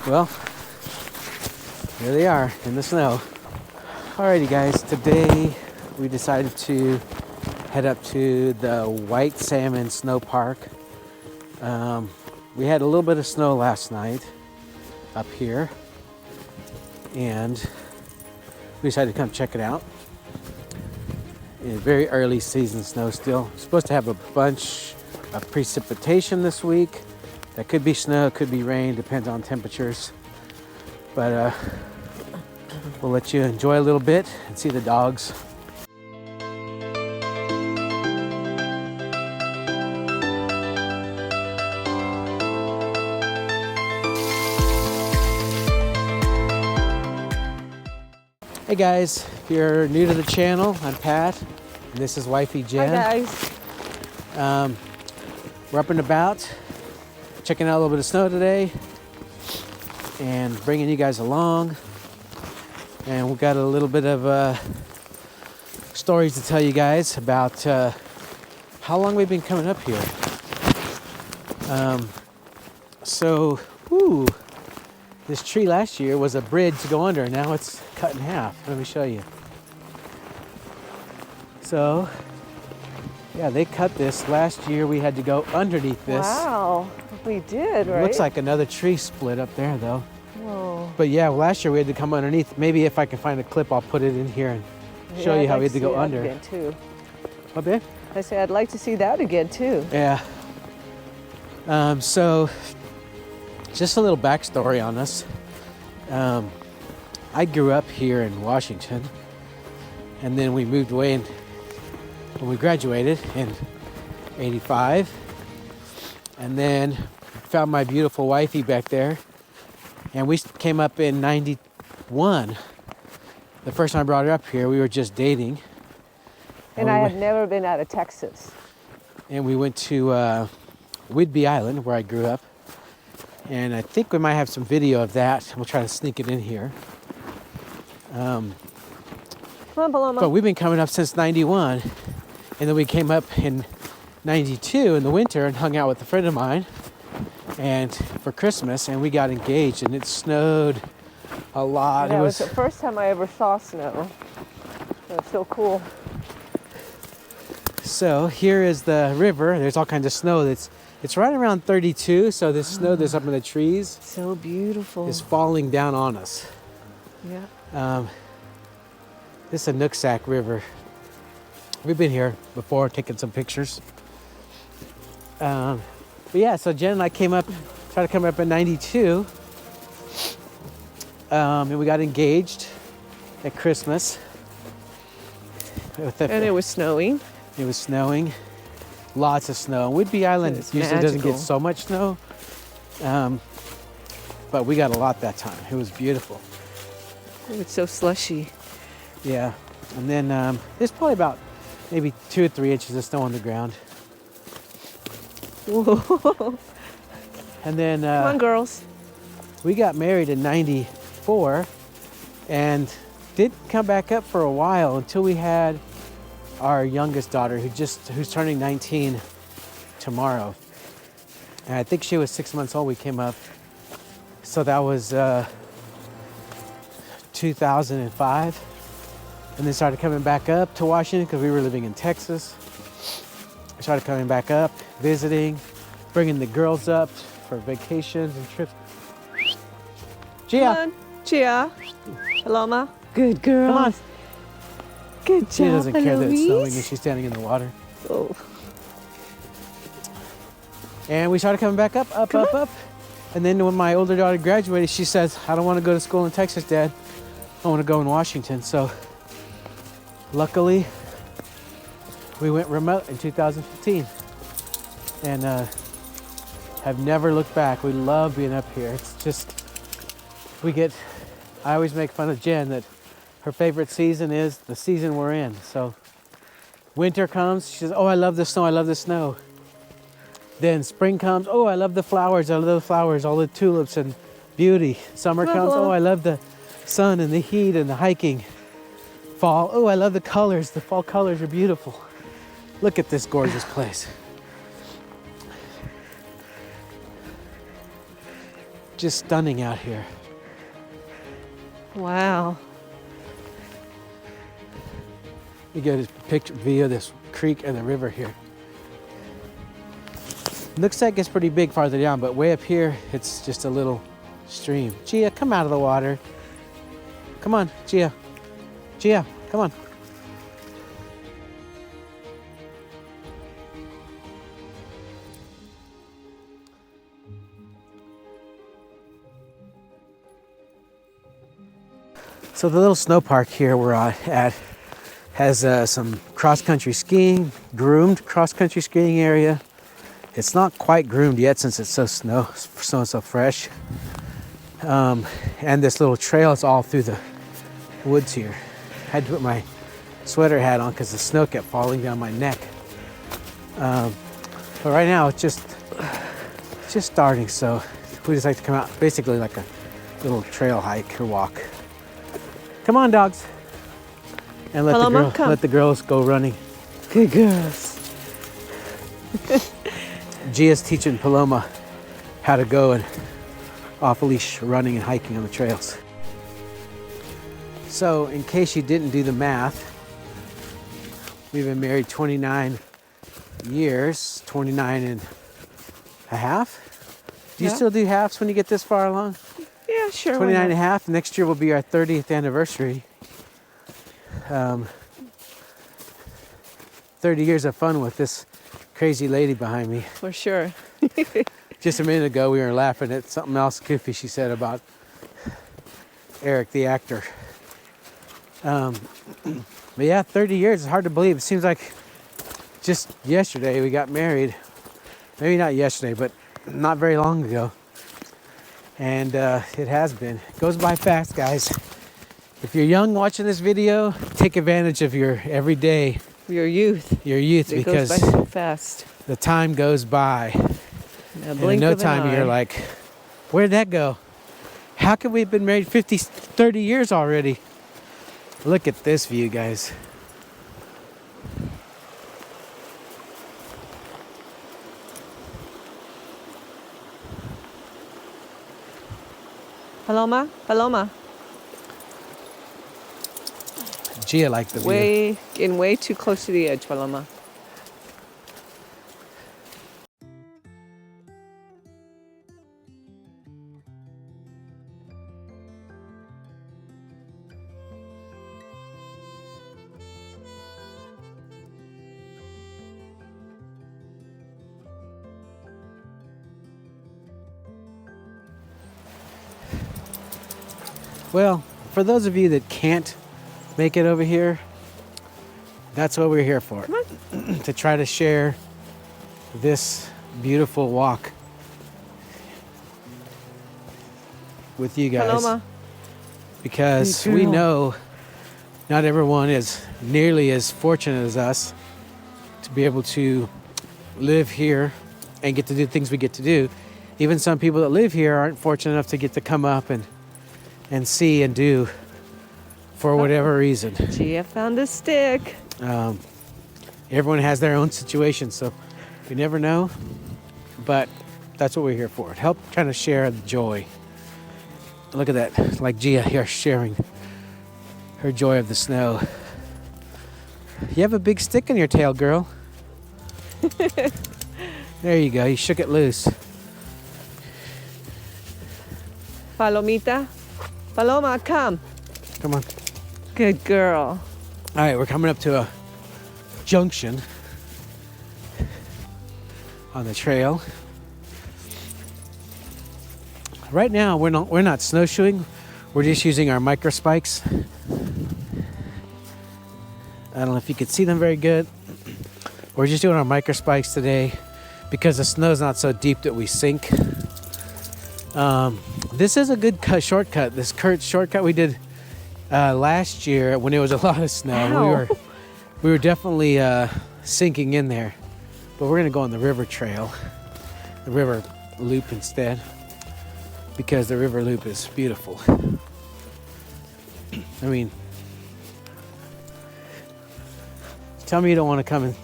Well, here they are in the snow. Alrighty guys, today we decided to head up to the White Salmon Snow Park. We had a little bit of snow last night up here, and we decided to come check it out. In very early season snow still. Supposed to have a bunch of precipitation this week. That could be snow, could be rain, depends on temperatures. But we'll let you enjoy a little bit and see the dogs. Hey guys, if you're new to the channel, I'm Pat, and this is wifey Jen. Hi guys. We're up and about, checking out a little bit of snow today, and bringing you guys along. And we've got a little bit of stories to tell you guys about how long we've been coming up here. This tree last year was a bridge to go under. Now it's cut in half. Let me show you. So, yeah, they cut this. Last year we had to go underneath this. Wow, we did, right? It looks like another tree split up there though. Whoa. But yeah, last year we had to come underneath. Maybe if I can find a clip, I'll put it in here and show you how we had to go under. Again too. What, babe? I say I'd like to see that again too. Yeah. So, just a little backstory on us. I grew up here in Washington, and then we moved away when we graduated in '85, and then found my beautiful wifey back there, and we came up in '91. The first time I brought her up here, we were just dating. And I had never been out of Texas. And we went to Whidbey Island, where I grew up. And I think we might have some video of that. We'll try to sneak it in here. Come on, Paloma. But we've been coming up since '91. And then we came up in '92 in the winter and hung out with a friend of mine and for Christmas, and we got engaged, and it snowed a lot. Yeah, it was the first time I ever saw snow. It was so cool. So here is the river. There's all kinds of snow. It's right around 32, so this snow that's up in the trees so beautiful is falling down on us. Yeah. This is a Nooksack River. We've been here before, taking some pictures. But yeah, so Jen and I tried to come up in '92, and we got engaged at Christmas. And it was snowing. It was snowing. Lots of snow. Whidbey Island usually doesn't get so much snow, but we got a lot that time. It was beautiful. It was so slushy. Yeah, and then there's probably about maybe 2 or 3 inches of snow on the ground. Whoa. And then come on, girls. We got married in '94, and didn't come back up for a while until we had our youngest daughter, who's turning 19 tomorrow. And I think she was 6 months old. We came up, so that was 2005, and then started coming back up to Washington because we were living in Texas. I started coming back up, visiting, bringing the girls up for vacations and trips. Gia, come on, Gia, Paloma, good girl. Come on. Good job, She doesn't care that it's snowing Eloise. and she's standing in the water. Oh. And we started coming back up. And then when my older daughter graduated, she says, I don't want to go to school in Texas, Dad. I want to go in Washington. So luckily, we went remote in 2015. And have never looked back. We love being up here. It's just, I always make fun of Jen that her favorite season is the season we're in. So winter comes, she says, oh, I love the snow, I love the snow. Then spring comes, oh, I love the flowers, all the tulips and beauty. Summer comes, oh, I love the sun and the heat and the hiking. Fall, oh, I love the colors. The fall colors are beautiful. Look at this gorgeous place. just stunning out here. Wow. You get a picture view of this creek and the river here. Looks like it's pretty big farther down, but way up here, it's just a little stream. Gia, come out of the water. Come on, Gia. Gia, come on. So the little snow park here we're at has some cross-country skiing, groomed cross-country skiing area. It's not quite groomed yet since it's so so fresh. And this little trail is all through the woods here. I had to put my sweater hat on because the snow kept falling down my neck. But right now it's just starting, so we just like to come out, basically like a little trail hike or walk. Come on, dogs. And let the girls go running. Good girls. Gia's teaching Paloma how to go and off-leash running and hiking on the trails. So, in case you didn't do the math, we've been married 29 years, 29 and a half. Do you still do halves when you get this far along? Yeah, sure. 29 and a half. Next year will be our 30th anniversary. 30 years of fun with this crazy lady behind me. For sure. Just a minute ago, we were laughing at something else goofy she said about Eric, the actor. But yeah, 30 years is hard to believe. It seems like just yesterday we got married. Maybe not yesterday, but not very long ago. And it has been. It goes by fast, guys. If you're young watching this video, take advantage of your everyday. Your youth. It Because goes by so fast. the time goes by. And in no time you're like, where'd that go? How could we have been married 30 years already? Look at this view, guys. Paloma. Gia liked the view. Way too close to the edge, Paloma. Well, for those of you that can't make it over here, that's what we're here for. To try to share this beautiful walk with you guys. Paloma. Because we know not everyone is nearly as fortunate as us to be able to live here and get to do things we get to do. Even some people that live here aren't fortunate enough to get to come up and see and do for whatever reason. Gia found a stick. Everyone has their own situation, so you never know. But that's what we're here for. Help trying to share the joy. Look at that, like Gia here sharing her joy of the snow. You have a big stick in your tail, girl. There you go, you shook it loose. Palomita. Paloma, come. Come on. Good girl. All right, we're coming up to a junction on the trail. Right now, we're not snowshoeing. We're just using our micro spikes. I don't know if you could see them very good. We're just doing our micro spikes today because the snow's not so deep that we sink. This is a good shortcut. This shortcut we did last year when it was a lot of snow. Ow. We were definitely sinking in there. But we're gonna go on the river trail, the river loop instead, because the river loop is beautiful. I mean, tell me you don't want to come in.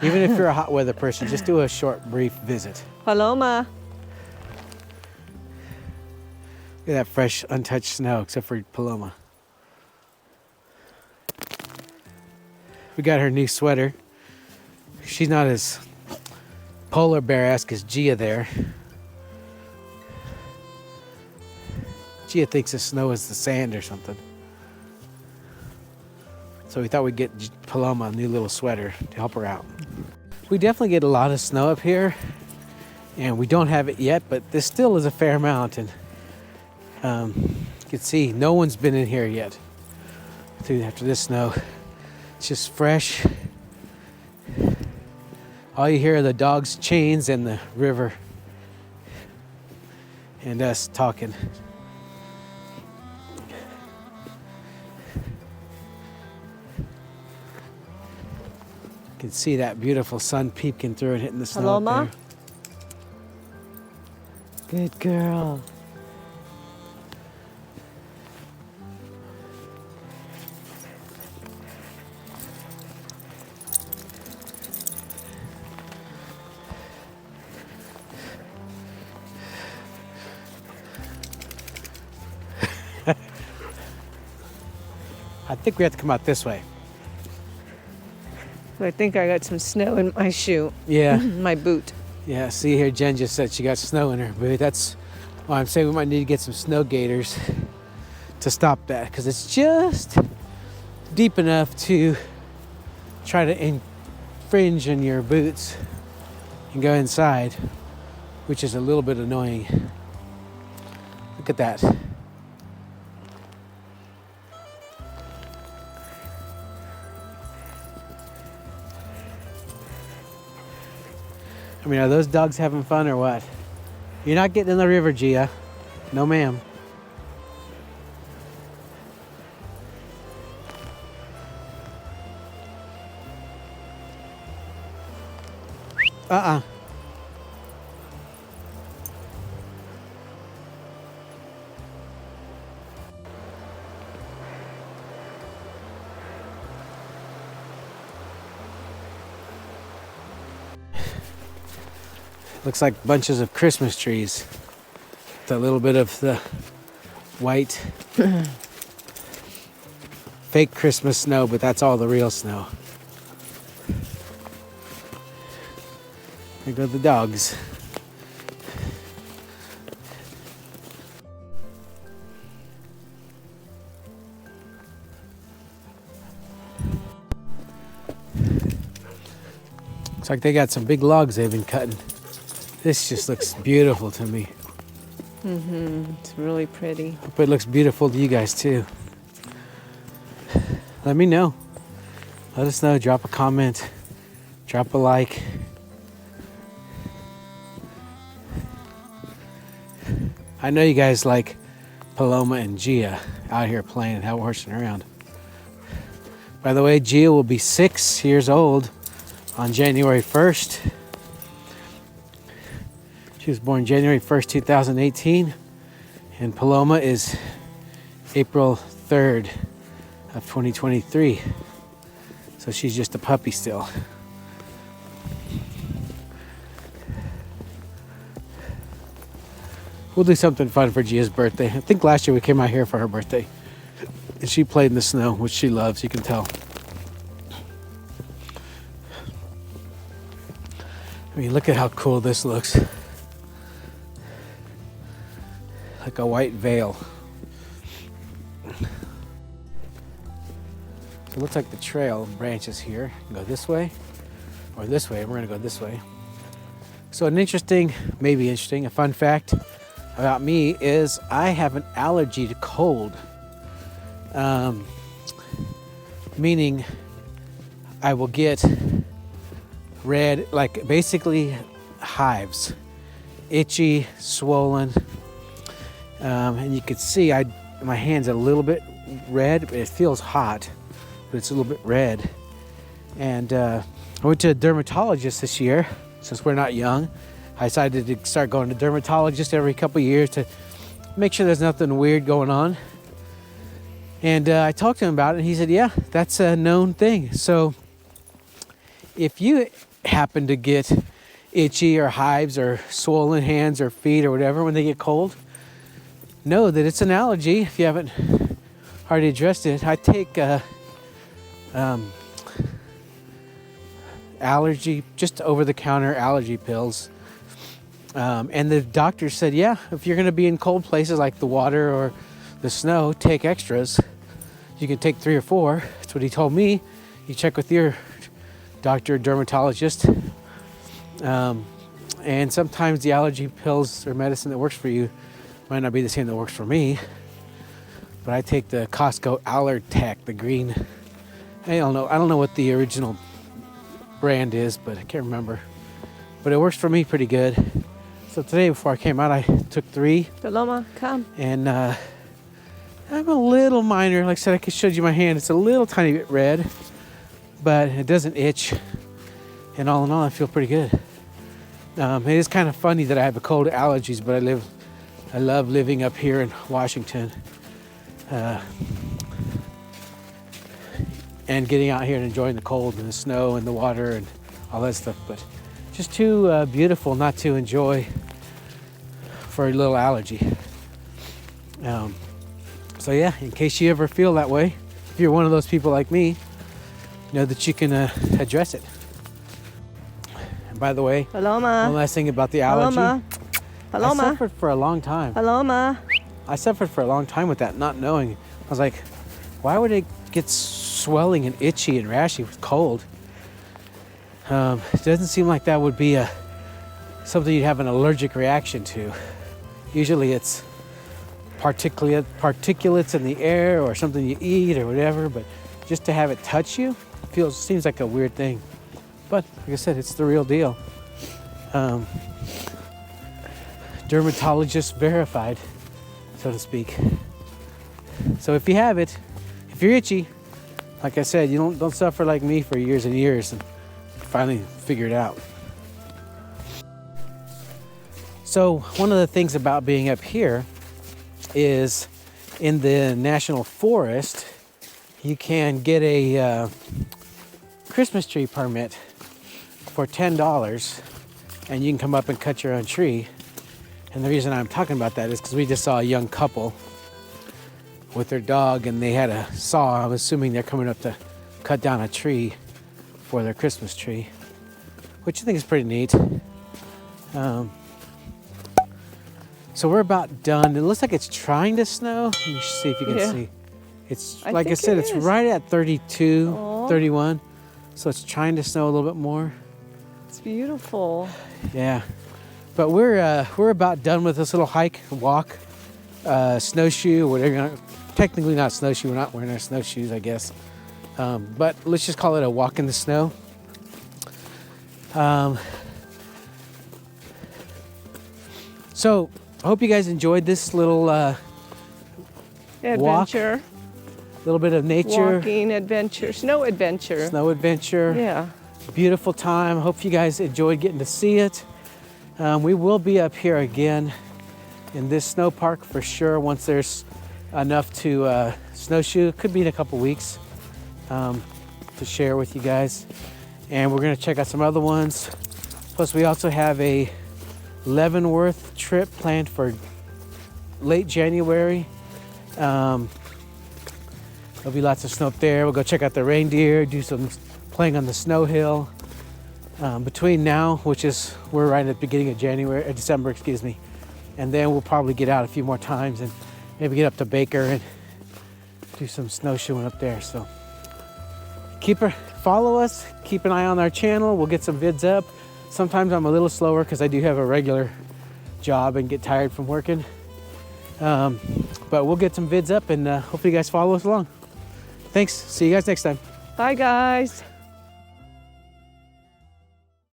Even if you're a hot weather person, just do a short, brief visit. Paloma. Look at that fresh, untouched snow, except for Paloma. We got her new sweater. She's not as polar bear-esque as Gia there. Gia thinks the snow is the sand or something. So we thought we'd get Paloma a new little sweater to help her out. We definitely get a lot of snow up here, and we don't have it yet, but this still is a fair amount. And you can see no one's been in here yet after this snow. It's just fresh. All you hear are the dogs' chains and the river and us talking. You can see that beautiful sun peeking through and hitting the snow. Hello, up Ma? there. Good girl. I think we have to come out this way. I think I got some snow in my shoe. Yeah. My boot. Yeah, see here, Jen just said she got snow in her boot. That's why I'm saying we might need to get some snow gaiters to stop that, because it's just deep enough to try to infringe on your boots and go inside, which is a little bit annoying. Look at that. I mean, are those dogs having fun or what? You're not getting in the river, Gia. No, ma'am. Uh-uh. Looks like bunches of Christmas trees. With a little bit of the white fake Christmas snow, but that's all the real snow. There go the dogs. Looks like they got some big logs they've been cutting. This just looks beautiful to me. It's really pretty. Hope it looks beautiful to you guys too. Let me know. Let us know. Drop a comment. Drop a like. I know you guys like Paloma and Gia out here playing and horsing around. By the way, Gia will be 6 years old on January 1st. She was born January 1st, 2018, and Paloma is April 3rd of 2023. So she's just a puppy still. We'll do something fun for Gia's birthday. I think last year we came out here for her birthday, and she played in the snow, which she loves, you can tell. I mean, look at how cool this looks. Like a white veil. So it looks like the trail branches here. You can go this way or this way. We're gonna go this way. So an interesting, maybe interesting, a fun fact about me is I have an allergy to cold. Meaning I will get red, like basically hives, itchy, swollen. And you can see my hand's a little bit red, but it feels hot, but it's a little bit red. And I went to a dermatologist this year. Since we're not young, I decided to start going to dermatologists every couple of years to make sure there's nothing weird going on. And I talked to him about it, and he said, yeah, that's a known thing. So if you happen to get itchy or hives or swollen hands or feet or whatever when they get cold, know that it's an allergy if you haven't already addressed it. I take allergy, just over-the-counter allergy pills. And the doctor said, yeah, if you're going to be in cold places like the water or the snow, take extras. You can take 3 or 4. That's what he told me. You check with your doctor, dermatologist. And sometimes the allergy pills or medicine that works for you might not be the same that works for me. But I take the Costco Allertech, the green. I don't know what the original brand is, but I can't remember. But it works for me pretty good. So today, before I came out, I took 3. Paloma, come. And I'm a little minor. Like I said, I showed you my hand. It's a little tiny bit red, but it doesn't itch. And all in all, I feel pretty good. It is kind of funny that I have a cold allergies, but I love living up here in Washington. And getting out here and enjoying the cold and the snow and the water and all that stuff. But just too beautiful not to enjoy for a little allergy. So yeah, in case you ever feel that way, if you're one of those people like me, know that you can address it. And by the way, Paloma. one last thing about the allergy. Paloma. Paloma. I suffered for a long time. Paloma. I suffered for a long time with that, not knowing. I was like, why would it get swelling and itchy and rashy with cold? It doesn't seem like that would be something you'd have an allergic reaction to. Usually it's particulates in the air or something you eat or whatever, but just to have it touch you seems like a weird thing. But like I said, it's the real deal. Dermatologist verified, so to speak. So if you have it, if you're itchy, like I said, you don't suffer like me for years and years and finally figure it out. So one of the things about being up here is in the national forest, you can get a Christmas tree permit for $10, and you can come up and cut your own tree. And the reason I'm talking about that is because we just saw a young couple with their dog, and they had a saw. I'm assuming they're coming up to cut down a tree for their Christmas tree, which I think is pretty neat. So we're about done. It looks like it's trying to snow. Let me see if you can see. It's like I said, it's right at 32, Aww. 31. So it's trying to snow a little bit more. It's beautiful. Yeah. But we're about done with this little hike, walk, snowshoe, whatever. Technically not snowshoe. We're not wearing our snowshoes, I guess. But let's just call it a walk in the snow. So I hope you guys enjoyed this little Adventure. walk. A little bit of nature. Walking adventure. Snow adventure. Snow adventure. Yeah. Beautiful time. Hope you guys enjoyed getting to see it. We will be up here again in this snow park for sure once there's enough to snowshoe. Could be in a couple weeks to share with you guys. And we're going to check out some other ones. Plus we also have a Leavenworth trip planned for late January. There'll be lots of snow up there. We'll go check out the reindeer, do some playing on the snow hill. Between now, which is we're right at the beginning of December, excuse me, and then we'll probably get out a few more times and maybe get up to Baker and do some snowshoeing up there. So follow us, keep an eye on our channel. We'll get some vids up. Sometimes I'm a little slower because I do have a regular job and get tired from working. But we'll get some vids up, and hopefully you guys follow us along. Thanks. See you guys next time. Bye, guys.